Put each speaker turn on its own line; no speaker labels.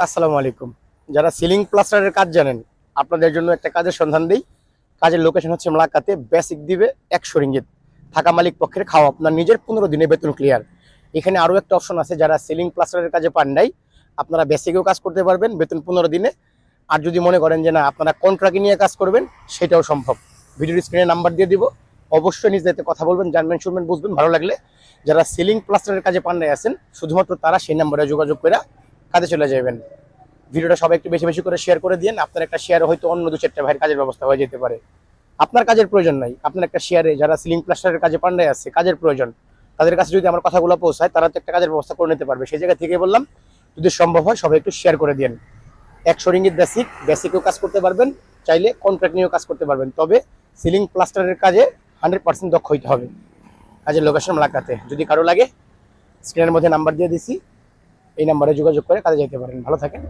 আসসালামু আলাইকুম। যারা সিলিং প্লাস্টারের কাজ জানেন, আপনাদের জন্য একটা কাজের সন্ধান দেই। কাজের লোকেশন হচ্ছে মালাক্কাতে। বেসিক দিবে 100 রিঙ্গিত, থাকা মালিক পক্ষের, খাওয়া আপনার নিজের, 15 দিনে বেতন ক্লিয়ার। এখানে আরও একটা অপশন আছে, যারা সিলিং প্লাস্টারের কাজে পান নাই, আপনারা বেসিকেও কাজ করতে পারবেন বেতন 15 দিনে। আর যদি মনে করেন যে না আপনারা কন্ট্রাক্টে নিয়ে কাজ করবেন, সেটাও সম্ভব। ভিডিওর স্ক্রিনে নাম্বার দিয়ে দিব, অবশ্যই নিজেদের কথা বলবেন, জানবেন, শুনবেন, বুঝবেন। ভালো লাগলে যারা সিলিং প্লাস্টারের কাজে পান নাই আছেন, শুধুমাত্র তারা সেই নাম্বারে যোগাযোগ করে কাজে চলে যাবেন। ভিডিওটা সবাই একটু বেশি বেশি করে শেয়ার করে দিন। আপনার একটা শেয়ার হয়তো অন্য 2-4টা ভাইয়ের কাজের ব্যবস্থা হয়ে যেতে পারে। আপনার কাজের প্রয়োজন নাই, আপনার একটা শেয়ারে যারা সিলিং প্লাস্টারের কাজে পান্ডায় আছে, কাজের প্রয়োজন, তাদের কাছে যদি আমার কথাগুলো পৌঁছায়, তারা তো একটা কাজের ব্যবস্থা করে নিতে পারবে। সেই জায়গা থেকে বললাম, যদি সম্ভব হয় সবাই একটু শেয়ার করে দিন। 100 রিঙ্গিত বেসিকেও কাজ করতে পারবেন, চাইলে কন্ট্রাক্ট নিয়েও কাজ করতে পারবেন। তবে সিলিং প্লাস্টারের কাজে 100% দক্ষ হইতে হবে। কাজের লোকেশন মালাক্কাতে। যদি কারো লাগে, স্ক্রিনের মধ্যে নাম্বার দিয়ে দিছি, এই নাম্বারে যোগাযোগ করে কাজে যেতে পারেন। ভালো থাকেন।